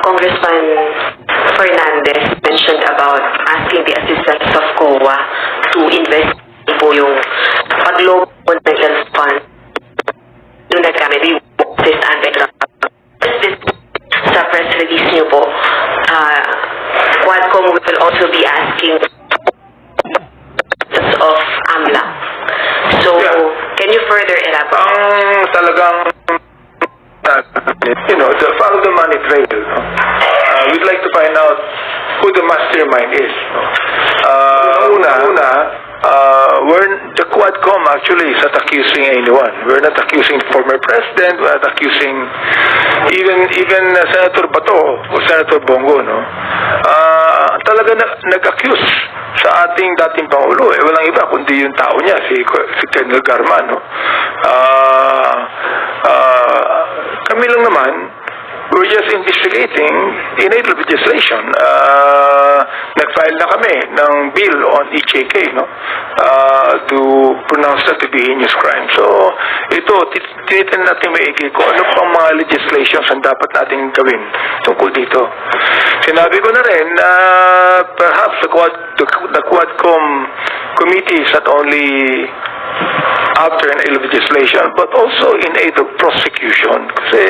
Congressman Fernandez mentioned about asking the assistance of COA to invest po yung paglobo ng health fund nung nagkamit yung sa press release niyo po, Quadcomm will also be asking of AMLA. So, can you further elaborate? Talagang, the follow the money trail. We'd like to find out who the mastermind is. The Quadcomm actually is not accusing anyone. We're not accusing former president. We're not accusing even Senator Bato o Senator Bongo. Talaga nag-accuse sa ating dating Pangulo. Walang iba kundi yung tao niya, si Colonel Garma. Kami lang naman, we're just investigating innate legislation. Nag-file na kami ng bill on EJK, to pronounce that to be heinous crime. So, ito, tinitin natin maigi kung ano pang mga legislations ang dapat natin gawin tungkol dito. Sinabi ko na rin na perhaps the Quadcomm committee is not only after an legislation, but also in aid of prosecution. Kasi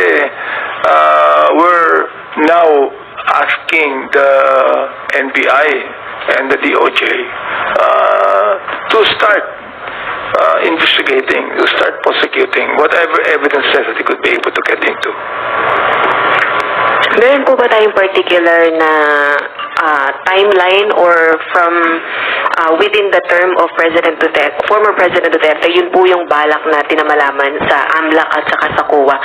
we're now asking the NBI and the DOJ to start investigating, to start prosecuting whatever evidence says that they could be able to get into. Meron po ba tayong particular na timeline or from within the term of President Duterte, former President Duterte, yun po yung balak na tinamalaman sa AMLAC at saka sa COA?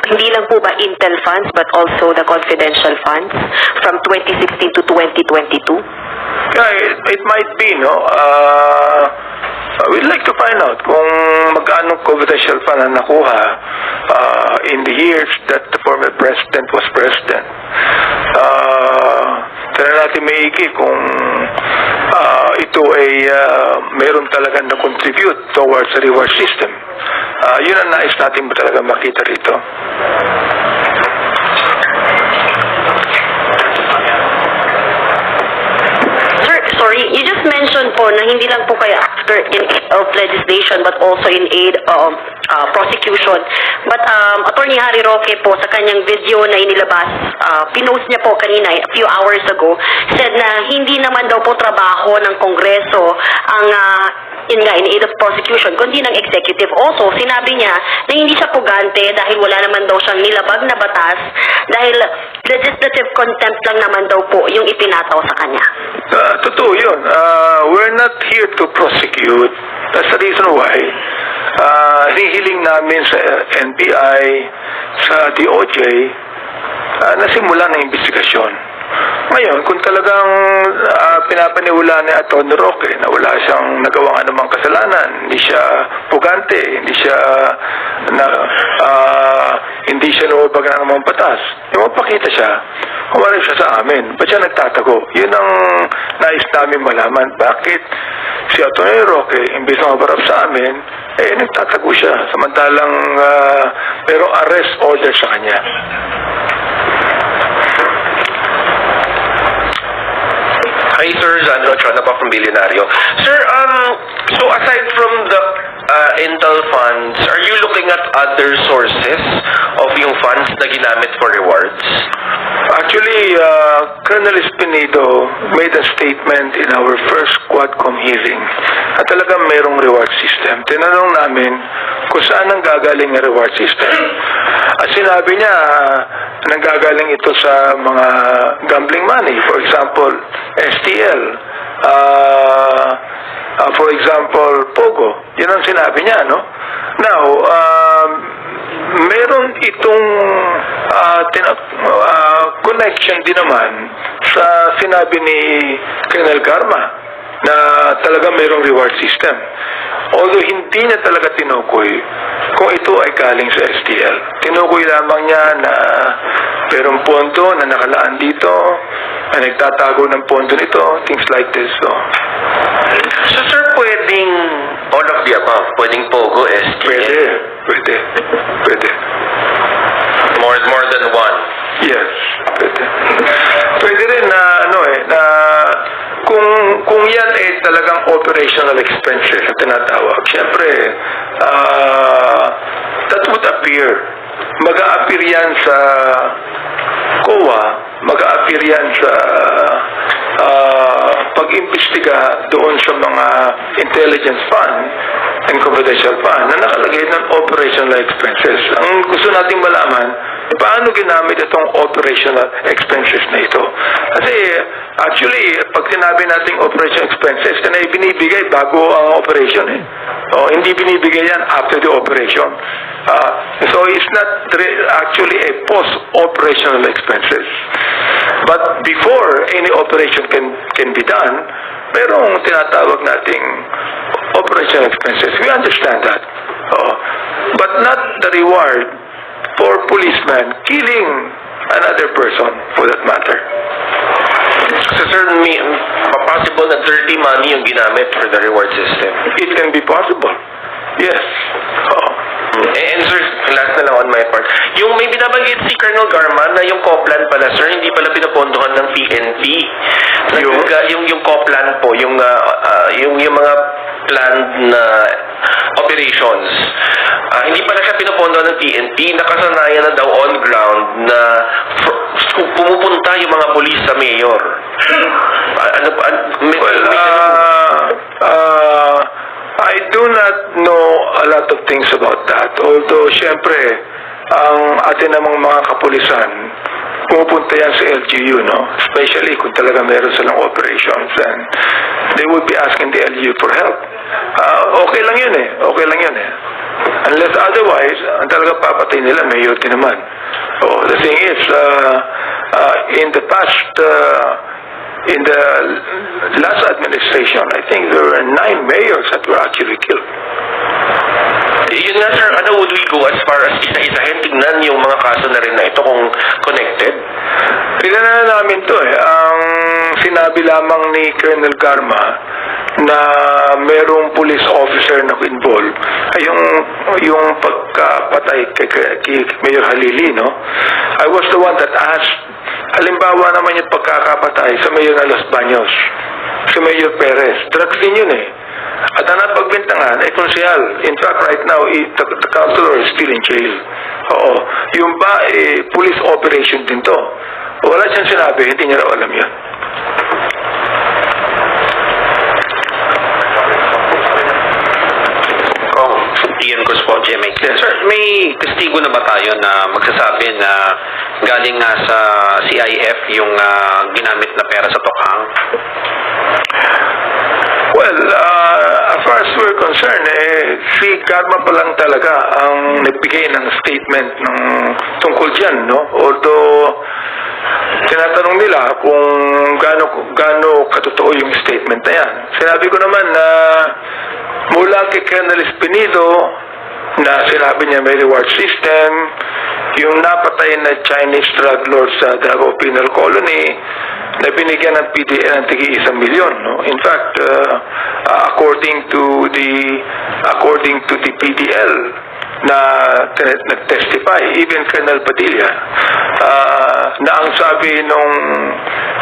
Hindi lang po ba Intel funds but also the confidential funds from 2016 to 2022? Yeah, it might be, we'd like to find out kung magkano confidential fund ang nakuha in the years that the former president was president. Tara natin maigi kung ito ay meron talaga na-contribute towards the reward system. Yun ang nais natin talaga makita rito. Sorry, you just mentioned po na hindi lang po kayo after in aid of legislation but also in aid of prosecution. But Attorney Harry Roque po sa kanyang video na inilabas, pinost niya po kanina a few hours ago, said na hindi naman daw po trabaho ng Kongreso ang in aid of prosecution, kundi ng executive. Also, sinabi niya na hindi siya pugante dahil wala naman daw siyang nilabag na batas dahil legislative contempt lang naman daw po yung ipinataw sa kanya. Totoo yun. We're not here to prosecute. That's the reason why hinihiling namin sa NBI, sa DOJ, na simulan ng investigasyon. Ngayon, kung talagang pinapaniwala ni Atty. Roque na wala siyang nagawang anumang kasalanan, hindi siya pugante, hindi siya lumabag ng anumang batas, mapakita siya, humarap siya sa amin. Ba't siya nagtatago? Yun ang nais namin malaman. Bakit si Atty. Roque, imbis na mabarap sa amin, nagtatago siya. Samantalang merong arrest order sa kanya. Hi, Sir. Zandro Chona pa from Billionario. Sir, so aside from the Intel funds, are you looking at other sources of yung funds na ginamit for rewards? Actually, Colonel Espinido made a statement in our first Quadcomm hearing na talagang merong reward system. Tinanong namin kung saan ang gagaling ang reward system. At sinabi niya, nanggagaling ito sa mga gambling money. For example, STL. For example, Pogo. Yan ang sinabi niya, no? Now, meron itong connection din naman sa sinabi ni Colonel Garma na talaga mayroong reward system. Although hindi niya talaga tinukoy kung ito ay galing sa STL. Tinukoy lamang niya na mayroong pondo na nakalaan dito, na nagtatago ng pondo nito, things like this. So, sir, pwedeng all of the above? Pwedeng Pogo, STL? Pwede. More than one? Yes, pwede. kasi na na kung yan ay talagang operational expenses na tinatawag, syempre that would appear. Mag-a-appear yan sa COA, mag-a-appear yan sa pag-imbestiga doon sa mga intelligence fund and confidential fund na nakalagay ng operational expenses. Ang gusto nating malaman, paano ginamit itong operational expenses na ito? Kasi actually, pag sinabi nating operational expenses, na binibigay bago ang operation hindi binibigay yan after the operation. So it's not actually a post-operational expenses. But before any operation can be done, merong tinatawag nating operational expenses. We understand that. But not the reward for policemen killing another person for that matter. So sir, possible na dirty money yung ginamit for the reward system? It can be possible. Yes. And sir, last na lang on my part. Yung may binabanggit si Colonel Garma na yung Coplan pala, sir, hindi pala pinapondohan ng PNP. Yung Coplan po, yung mga planned na operations. Hindi pala siya pinapondohan ng PNP. Nakasanayan na daw on ground na pumupunta yung mga pulis sa mayor. I do not know a lot of things about that. Although, syempre, ang atin namang mga kapulisan, pumupunta yan sa LGU, especially kung talaga meron silang operations, and they would be asking the LGU for help. Okay lang yun Okay lang yun Unless otherwise, ang talaga papatay nila, mayor din naman. The thing is, in the past, in the last administration, I think there were 9 mayors that were actually killed. Yun nga sir, would we go as far as isa-isahin? Tignan yung mga kaso na rin na ito kung connected? Tignan na namin to Ang sinabi lamang ni Colonel Garma na merong police officer na involved ay yung pagkapatay kay Mayor Halili, I was the one that asked, halimbawa naman yung pagkakapatay sa Mayor na Los Baños, si Mayor Perez, drugs din yun At ang napagbintangan ay konsyal. In fact, right now, the councilor is still in jail. Yung ba, police operation din to. Wala siyang sinabi, hindi niya raw alam yan. Cong, Ian Cruz po, GMA. Yes. Sir, may testigo na ba tayo na magsasabi na galing nga sa CIF yung ginamit na pera sa Tokhang? Well, as far as we're concerned, si Karma pa lang talaga ang nagbigay ng statement ng tungkol dyan, Although, tinatanong nila kung gaano katotoo yung statement na yan. Sinabi ko naman na mula kay Colonel Espinido na sinabi niya may reward system, yung napatay na Chinese drug lord sa Davao Penal Colony, na binigyan ng PDL ng tigi 1 milyon. In fact, according to the PDL na nag-testify, even Colonel Padilla, na ang sabi nung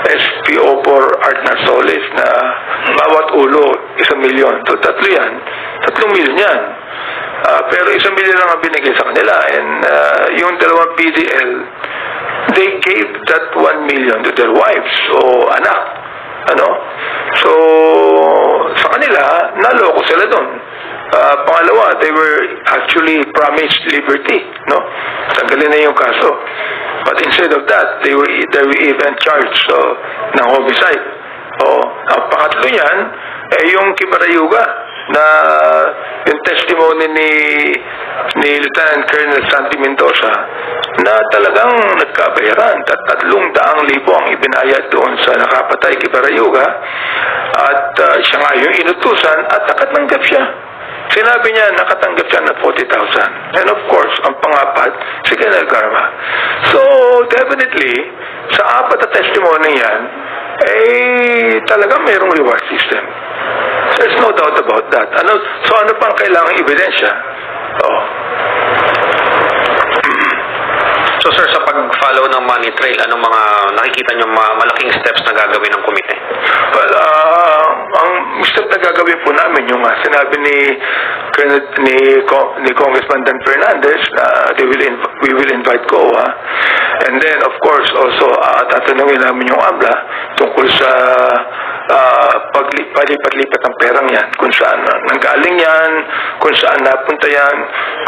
SPO for Art Narsoles na bawat ulo 1 milyon. So 3 milyon yan. Pero 1 milyon lang ang binigay sa kanila. And yung 2 PDL, they gave that 1 million to their wives o anak. So, sa kanila, naloko sila doon. Pangalawa, they were actually promised liberty, Tanggalin na yung kaso. But instead of that, they were even charged ng homicide. Ang pangatlo niyan, yung Kibarayuga, na yung testimony ni Lieutenant Colonel Santi Mendoza na talagang nagkabayaran at 300,000 ang ibinayad doon sa nakapatay kay Barayuga at siya nga yung inutusan at nakatanggap siya. Sinabi niya nakatanggap siya ng 40,000. And of course, ang pangapat, si Colonel Garma. So, definitely, sa 4 na testimony yan, talagang mayroong reward system. There's no doubt about that. So ano pang kailangang ebidensya? So sir, sa pag-follow ng money trail, anong mga nakikita nyo malaking steps na gagawin ng komite? Well, ang step na gagawin po namin yung sinabi ni Congressman Dan Fernandez na we will invite COA. And then, of course, also tatanungin namin yung AMLA tungkol sa palipat-lipat ng perang yan, kung saan nanggaling yan, kung saan napunta yan,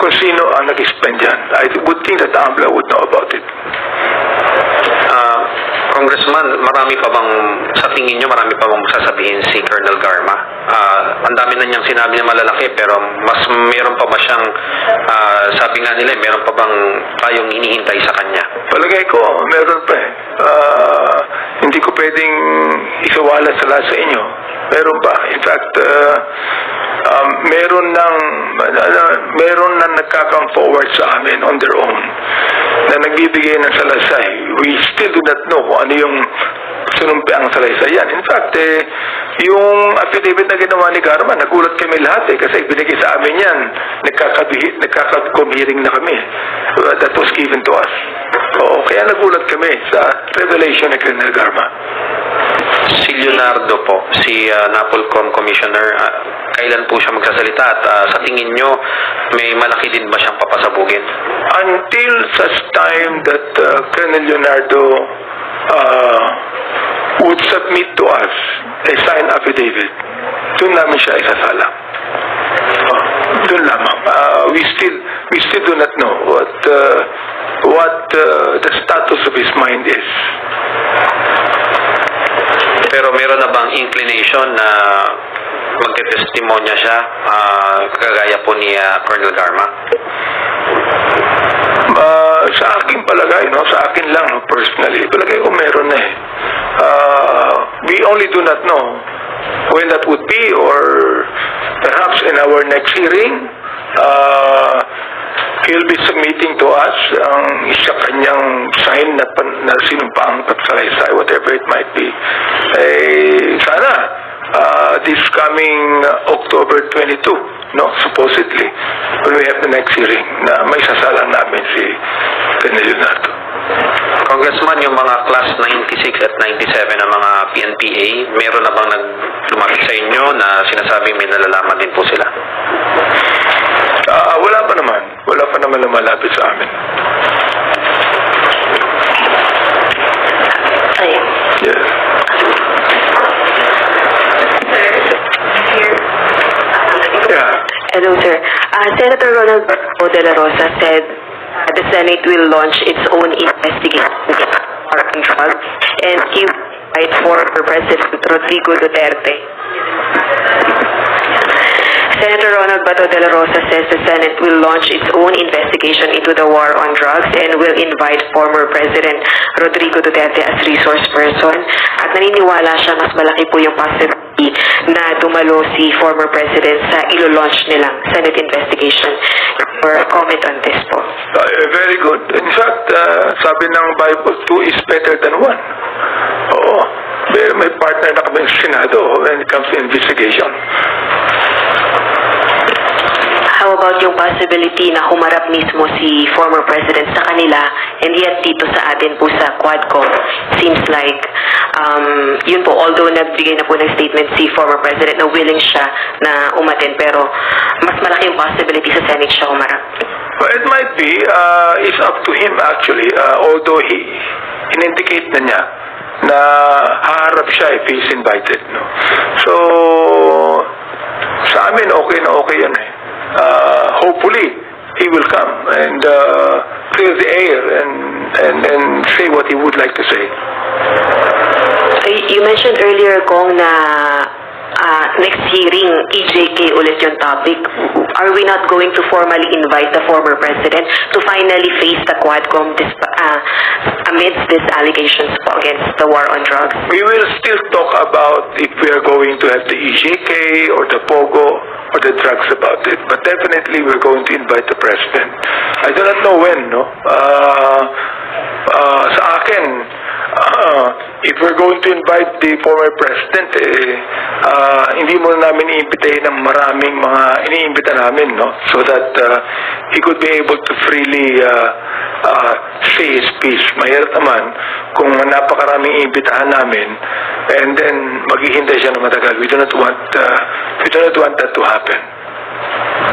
kung sino ang nag-spend yan. I would think that AMLA would know about it. Congressman, sa tingin nyo, marami pa bang sasabihin si Colonel Garma? Ang dami na niyang sinabi na malalaki, pero meron pa ba siyang, sabi nga nila, meron pa bang tayong inihintay sa kanya? Palagay ko, meron pa eh. Hindi ko pwedeng isawala sa lahat sa inyo. Meron pa. In fact, meron nang nagka-come forward sa amin on their own na nagbibigay ng salaysay. We still do not know kung ano yung sinumpi ang salaysay yan. In fact, yung affidavit na ginawa ni Garma, nagulat kami lahat kasi binigay sa amin yan. Nagkaka-com hearing na kami. That was given to us. Kaya nagulat kami sa revelation ni Colonel Garma. Si Leonardo po, si Napolcom Commissioner, kailan po siya magsasalita at sa tingin nyo, may malaki din ba siyang papasabugin? Until such time that Colonel Leonardo would submit to us a signed affidavit, doon namin siya isasala. Doon lamang. We still do not know what the status of his mind is. Pero meron na bang inclination na magte-testimonya siya, kagaya po ni Colonel Garma? Sa aking palagay, sa akin lang, personally, palagay ko meron na eh. We only do not know when that would be, or perhaps in our next hearing, he'll be submitting to us ang isa kanyang sign na sinumpang pagsalaysay, whatever it might be. Sana, this coming October 22, supposedly, when we have the next hearing, na may sasalang namin si Colonel Leonardo. Congressman, yung mga class 96 at 97 ng mga PNPA, meron na bang lumapit sa inyo na sinasabing may nalalaman din po sila? Wala pa naman. Wala pa naman lumalapit sa amin. Ay. Yeah. Yeah. Hello, sir. Senator Ronald de la Rosa said the Senate will launch its own investigation on drugs, and he will fight for President Rodrigo Duterte. Senator Ronald Bato de la Rosa says the Senate will launch its own investigation into the war on drugs and will invite former President Rodrigo Duterte as resource person. At naniniwala siya mas malaki po yung possibility na dumalo si former President sa ilo-launch nilang Senate investigation. For a comment on this po. Very good. In fact, sabi ng Bible, 2 is better than 1. Oo. May partner na kami sa Senado when it comes to investigation. How about yung possibility na humarap mismo si former president sa kanila and yet dito sa atin po sa Quadcomm? Seems like, yun po, although nagbigay na po ng statement si former president na willing siya na umatin, pero mas malaki yung possibility sa Senate siya humarap. Well, it might be. It's up to him actually. Although in-indicate na niya na haharap siya if he's invited. So, sa amin okay na okay yan eh. Hopefully he will come and clear the air and say what he would like to say. You mentioned earlier, Cong, na next hearing, EJK ulit yung topic. Are we not going to formally invite the former president to finally face the Quadcomm amidst these allegations against the war on drugs? We will still talk about if we are going to have the EJK or the POGO or the drugs about it. But definitely we're going to invite the president. I do not know when, no? Sa akin, if we're going to invite the former president, hindi muna namin iimbitahin ng maraming mga iniimbita namin, no? So that he could be able to freely say his piece. Mahirap naman kung napakaraming iimbitahan namin and then maghihintay siya ng matagal. We do not want that to happen.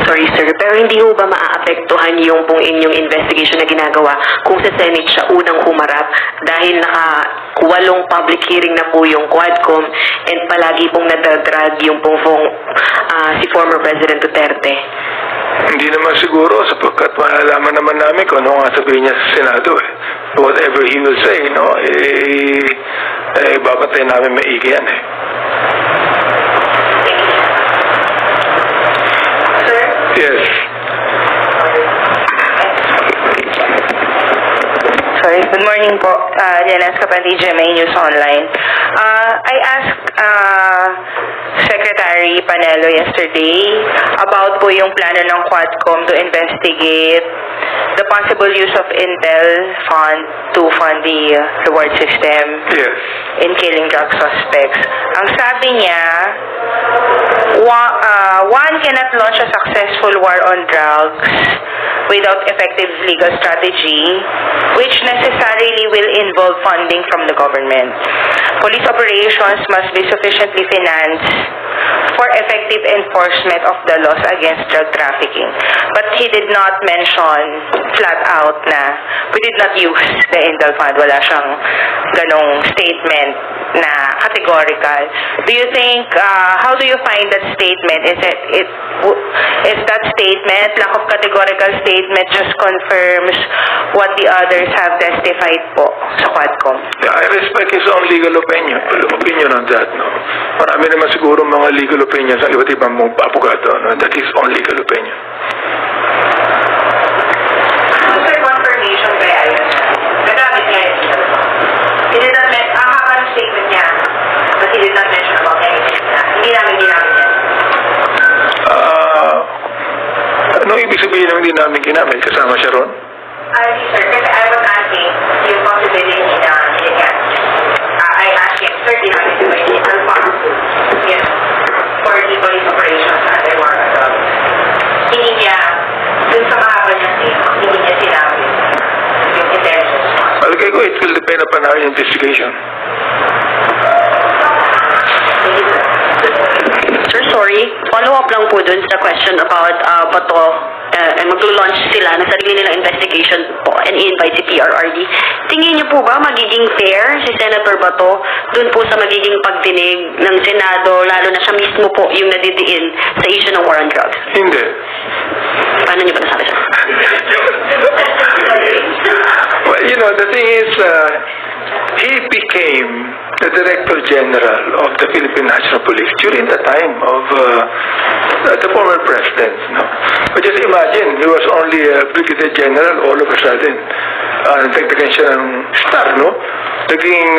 Sorry sir, pero hindi ho ba maaapektuhan yung pong inyong investigation na ginagawa kung sa Senate siya unang humarap dahil naka-8 public hearing na po yung Quadcomm and palagi pong nadadrag yung pong si former President Duterte? Hindi naman siguro sapagkat malalaman naman namin kung ano nga sabihin niya sa Senado. Whatever he will say, no, babatayin namin maigi yan . Yes. Sorry, good morning po. Janas Kapatid, GMA News Online. I asked Secretary Panelo yesterday about po yung plano ng Quadcomm to investigate the possible use of Intel fund to fund the reward system Yes. in killing drug suspects. Ang sabi niya, one cannot launch a successful war on drugs without effective legal strategy, which necessarily will involve funding from the government. Police operations must be sufficiently financed for effective enforcement of the laws against drug trafficking. But he did not mention flat out na we did not use the Intel Fund. Wala siyang ganong statement na categorical. Do you think, how do you find that statement? Is that statement, lack of categorical statement, just confirms what the others have testified po sa Quadcomm? Yeah, I respect his own legal opinion on that. No, marami naman siguro mga legal opinions sa iba't ibang mga abogado. No? That is own legal opinion. Sir, confirmation kaya yun. Nagamit niya yun. He did not mention, ang haba ng statement niya, but he did not mention about anything na hindi namin ginamit yan. Ano ibig sabihin ng hindi namin ginamit? Kasama siya ron? Sir, kasi I was asking yung possibility na yun yan. I asked him, sir, ginamit ko yung Intel Fund. Yes. For the police operations under war. Hindi niya, dun sa mahaba niya statement, hindi niya sinabi yung intelligence fund. Palagay ko, it will depend upon our investigation. Sir, sorry. Follow-up lang po dun sa question about Bato. Maglo-launch sila ng sarili nilang investigation po and i-invite si PRRD. Tingin niyo po ba magiging fair si Senator Bato dun po sa magiging pagdinig ng Senado, lalo na siya mismo po yung nadidiin sa issue ng war on drugs? Hindi. Paano niyo ba nasabi siya? Well, you know, the thing is, he became the Director General of the Philippine National Police during the time of the former president. No? But just imagine, he was only a Brigadier General all of a sudden. Nagtagtagan siya ng star, no? Naging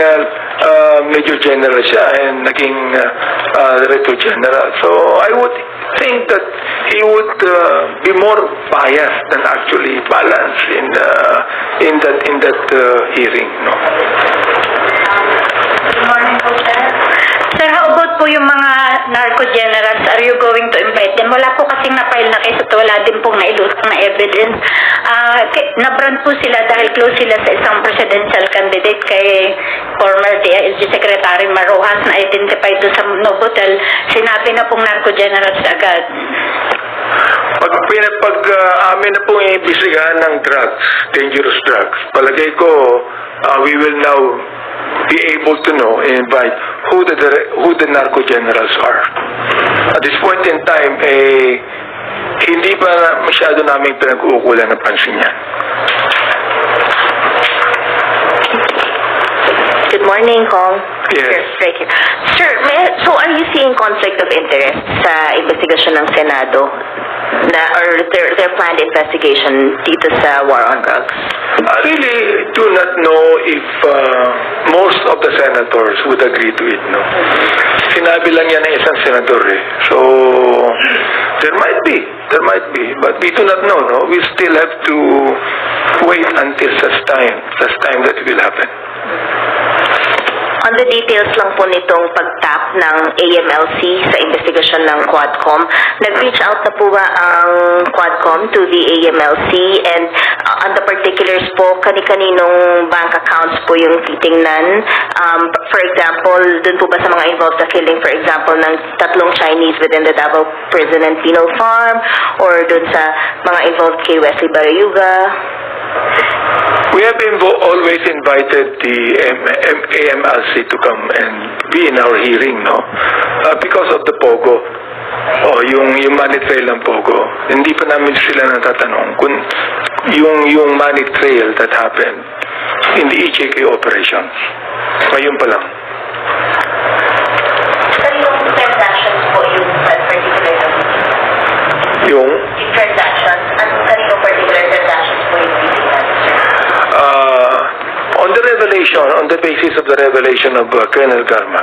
Major General siya and naging Director General. So I would think that he would be more biased than actually balanced in that hearing, no? Good morning po, sir. Sir, how about po yung mga narco-generals? Are you going to invite them? Wala po kasing na-file na case at wala din pong nailusang na evidence. Nabrand po sila dahil close sila sa isang presidential candidate kay former DILG Secretary Marojas na identified doon sa Novotel. Sinabi na pong narco-generals agad. Pag amin na pong iimbestigahan ng drugs, dangerous drugs, palagay ko, we will now be able to know and invite who the narco generals are. At this point in time, hindi pa masyado namin pinag-uukulan ng pansin yan. Good morning, Cong. Yes. Thank you. Sir, so are you seeing conflict of interest sa investigasyon ng Senado or their planned investigation dito sa war on drugs? I really do not know if most of the senators would agree to it, no? Sinabi lang yan ng isang senador, eh. So, there might be, but we do not know, no? We still have to wait until such time that it will happen. On the details lang po nitong pag-tap ng AMLC sa investigasyon ng Quadcomm, nag-reach out na po ba ang Quadcomm to the AMLC, and on the particulars po, kani-kaninong bank accounts po yung titingnan? For example, dun po ba sa mga involved sa killing, for example, ng 3 Chinese within the Davao Prison and Penal Farm, or dun sa mga involved kay Wesley Barayuga? We have always invited the AMLC to come and be in our hearing, no? Because of the Pogo. Yung money trail ng Pogo. Hindi pa namin sila natatanong kung yung money trail that happened in the EJK operations. Ngayon pa lang. Kaninong transactions po yung particular Yung transactions? At kaninong particular transactions po yung titingnan? on the revelation, on the basis of the revelation of Colonel Garma.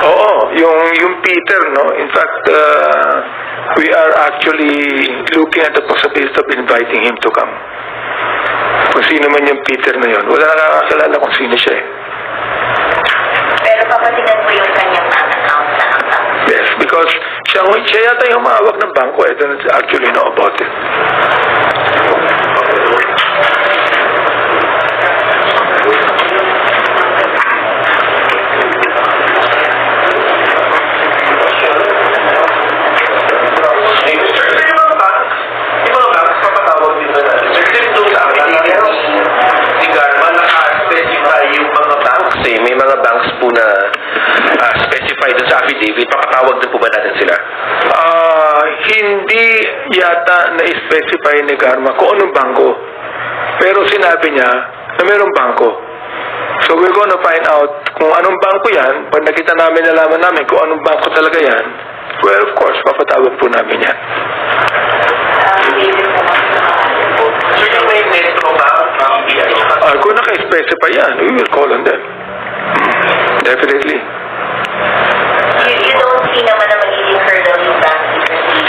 Oo, yung Peter, no? In fact, we are actually looking at the possibility of inviting him to come. Kung sino man yung Peter na yun. Wala nakakakilala kung sino siya eh. Pero papatigan mo yung kanyang bank account sa account. Yes, because siya yata yung mahawak ng bangko. I don't actually know about it. May mga banks po na specified dun sa affidavit, papatawag din po ba natin sila? Hindi yata na-specify ni Garma kung anong bangko. Pero sinabi niya na mayroong bangko. So we're gonna find out kung anong bangko yan. Pag nakita namin, nalaman namin kung anong bangko talaga yan, well, of course, papatawag po namin yan. So yung may metro ba? Kung naka-specify yan, we will call on them. Definitely. You don't see naman na magiging hurdle yung bank secrecy.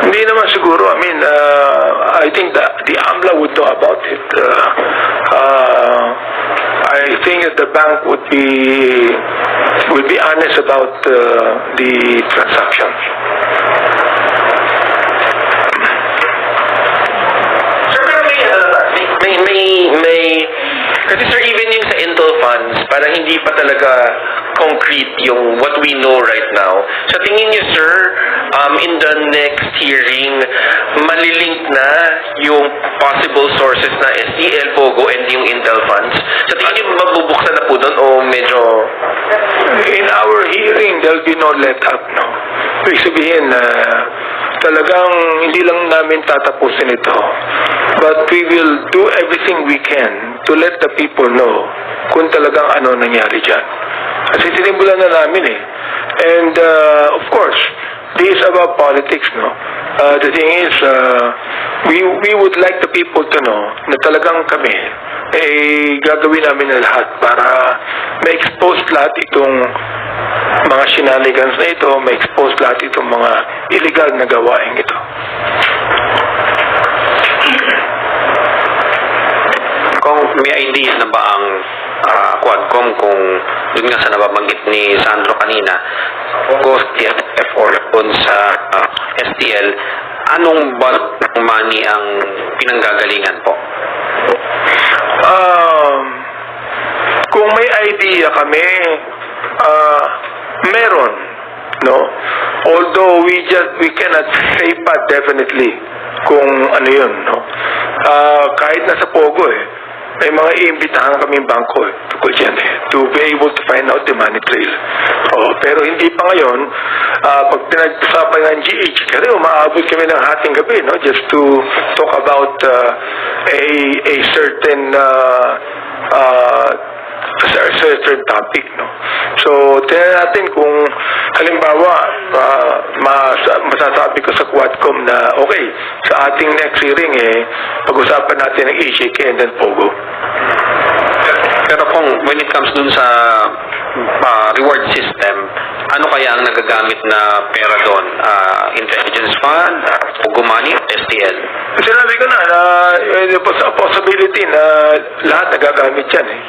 Hindi naman siguro. I mean, I think that the AMLA would know about it. I think that the bank would be honest about the transactions. Sir, pero may kasi sir, even yung sa intel funds, parang hindi pa talaga concrete yung what we know right now. Sa tingin niyo, sir, in the next hearing, malilink na yung possible sources na STL, Pogo, and yung intel funds? Sa tingin niyo, mabubuksan na po doon o medyo... In our hearing, there'll be no let up, no? Ibig sabihin, talagang hindi lang namin tatapusin ito. But we will do everything we can to let the people know kung talagang ano nangyari dyan. Kasi sinimulan na namin eh. And of course, this is about politics, no? The thing is, we would like the people to know na talagang kami gagawin namin na lahat para ma-expose lahat itong mga shenanigans na ito, ma-expose lahat itong mga illegal na gawain ito. Kung may idea na ba ang Quadcomm kung dun nga sa nababanggit ni Sandro kanina, Ghost TFF or dun sa STL, anong bulk ng money ang pinanggagalingan po? Kung may idea kami, meron, no? Although we cannot say pa definitely kung ano yun, no? Kahit nasa Pogo may mga iimbitahan kaming bangko tungkol dyan to be able to find out the money trail. Pero hindi pa ngayon, pag pinag-usapan ng GH, kasi umaabot kami ng hating gabi, no? Just to talk about a certain certain topic, no? So, tingnan natin kung halimbawa masasabi ko sa Quadcomm na okay, sa ating next hearing pag-usapan natin ng EJK and then Pogo. Pero kung when it comes dun sa reward system, ano kaya ang nagagamit na pera doon? Intelligence fund, Pogo money, STL? Sinabi ko na possibility na lahat nagagamit yan eh.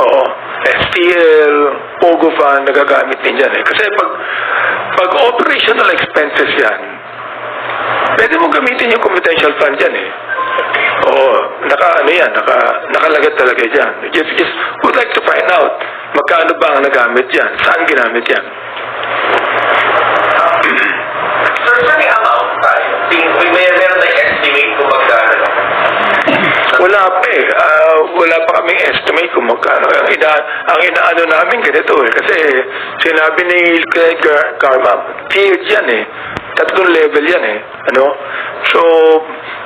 Oo. STL, Pogo Fund, nagagamit din yan eh. Kasi pag operational expenses yan, pwede mo gamitin yung confidential fund yan eh. Oo, nakalagay talaga dyan. Just would like to find out magkano ba ang nagamit yan, saan ginamit yan. Sir, may amount tayo? Meron na estimate kung magkano? Wala pa eh. Wala pa kaming estimate kung magkano. Ang inaano namin ganito eh. Kasi sinabi ni Karma, tiered yan eh. 3 level yan eh. Ano? So,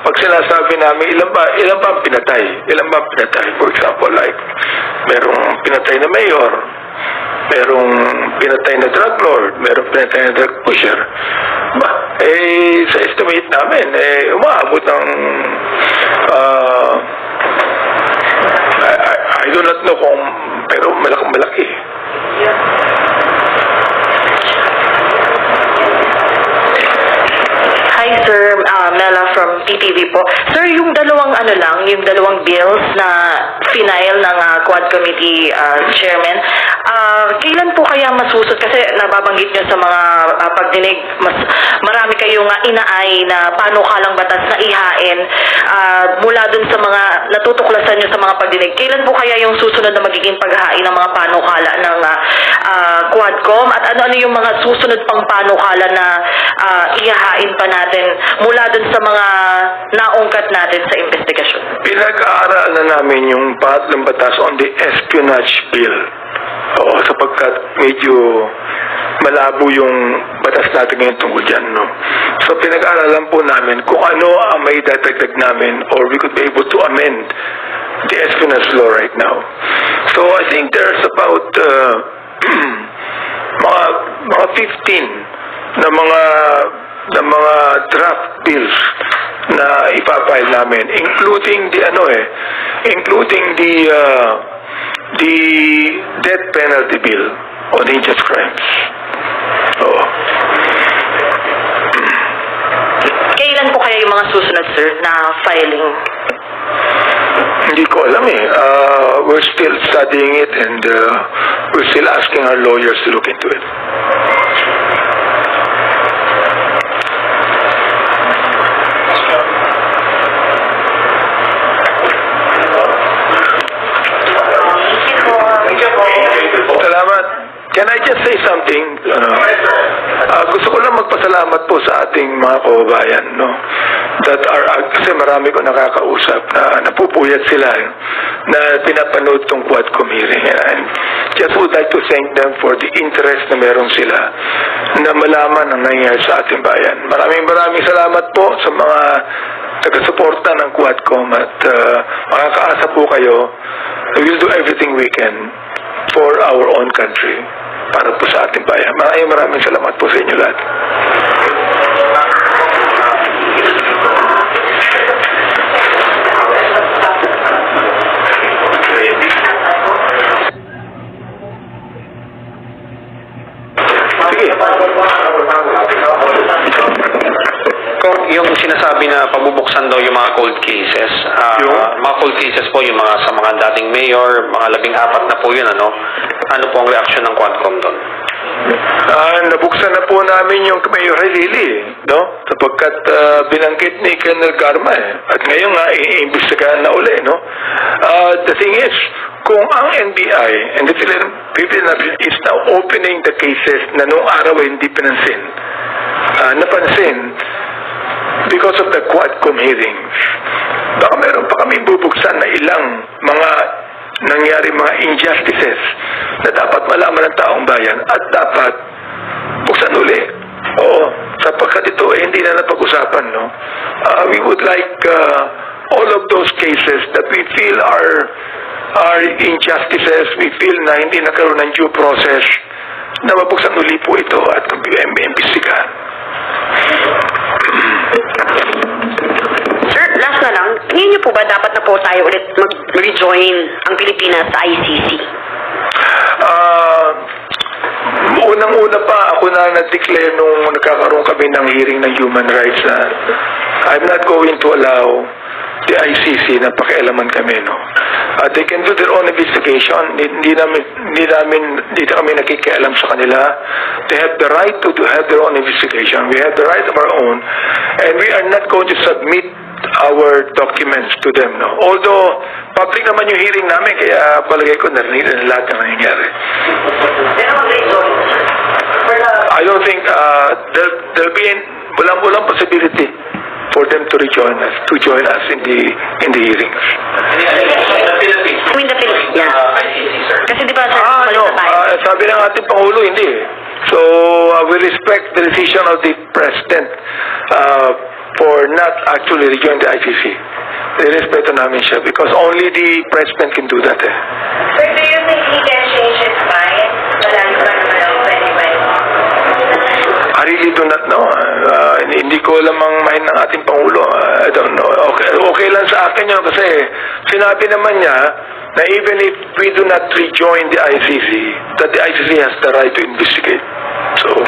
pag sinasabi namin, ilan ba ang pinatay? Ilan ba ang pinatay? For example, like, merong pinatay na mayor, merong pinatay na drug lord, merong pinatay na drug pusher. Sa estimate namin, umaabot ng I do not know kung, pero malaki. Hi sir, Mela from PTV po. Sir, yung dalawang bills na final ng Quad Committee Chairman, kailan po kaya masusot? Kasi nababanggit nyo sa mga pagdinig, marami kayong inaay na panukalang batas na ihain mula dun sa mga natutuklasan nyo sa mga pagdinig. Kailan po kaya yung susunod na magiging paghahain ng mga panukala ng Quadcomm? At ano yung mga susunod pang panukala na ihahain pa natin mula dun sa mga naungkat natin sa investigasyon? Pinag-aaral na namin yung pangatlong batas on the espionage bill. Oo, sapagkat medyo malabo yung batas natin ngayon tungkol dyan, no? So, pinag-aaralan po namin kung ano ang may dadagdag namin or we could be able to amend the espionage law right now. So, I think there's about mga 15 na mga draft bills na ipapile namin, including the death penalty bill on injustice crimes. Oo. Kailan po kaya yung mga susunod, sir, na filing? Hindi ko alam eh. We're still studying it and we're still asking our lawyers to look into it. Salamat. Can I just say something? Gusto ko lang magpasalamat po sa ating mga kababayan, no? Kasi marami ko nakakausap na napupuyat sila na pinapanood tong Quadcomm hearing. And just would like to thank them for the interest na meron sila na malaman ang nangyayari sa ating bayan. Maraming salamat po sa mga taga-suporta ng Quadcomm at makakaasa po kayo. We will do everything we can for our own country, para po sa ating bayan. Maraming salamat po sa inyo lahat. Sige. Kung yung sinasabi na pabubuksan daw yung mga cold cases, mga cold cases po, yung mga sa mga dating mayor, mga 14 na po yun, ano po ang reaksyon ng Quadcomm doon? Nabuksan na po namin yung Mayor Halili, no? Sapagkat binanggit ni Colonel Garma eh. At ngayon nga, iimbestigahan na uli, no? The thing is, kung ang NBI and the Philippine is now opening the cases na nung araw hindi pinansin, napansin, because of the Quadcomm hearings, baka meron pa kami bubuksan na ilang mga nangyari mga injustices na dapat malaman ng taong bayan at dapat buksan uli. Oo, sapagkat ito hindi na napag-usapan, no? We would like all of those cases that we feel are injustices, we feel na hindi nagkaroon ng due process, na mabuksan uli po ito at imbestigahan. Sir, last na lang, tingin niyo po ba dapat na po tayo ulit mag-rejoin ang Pilipinas sa ICC? una pa, ako na nag-declare nung nagkakaroon kami ng hearing ng human rights na I'm not going to allow the ICC na pakialaman kami, no. They can do their own investigation. Hindi kami nakikialam sa kanila. They have the right to have their own investigation. We have the right of our own, and we are not going to submit our documents to them, no. Although public naman yung hearing namin, kaya palagay ko narinig na lahat ng nangyayari. I don't think there'll be walang possibility for them to join us in the hearings. I mean the Philippines, yeah. Kasi di ba, sir, No, umalis na tayo. sabi ng ating Pangulo, hindi. So, we respect the decision of the President for not actually rejoin the ICC. Respeto namin siya because only the President can do that. Sir, do you think he can change his mind? Wala naman ng 2020. I really do not know. Hindi ko alam ang mind ng ating Pangulo. I don't know. Okay lang sa akin yun kasi sinabi naman niya na even if we do not rejoin the ICC, that the ICC has the right to investigate. So,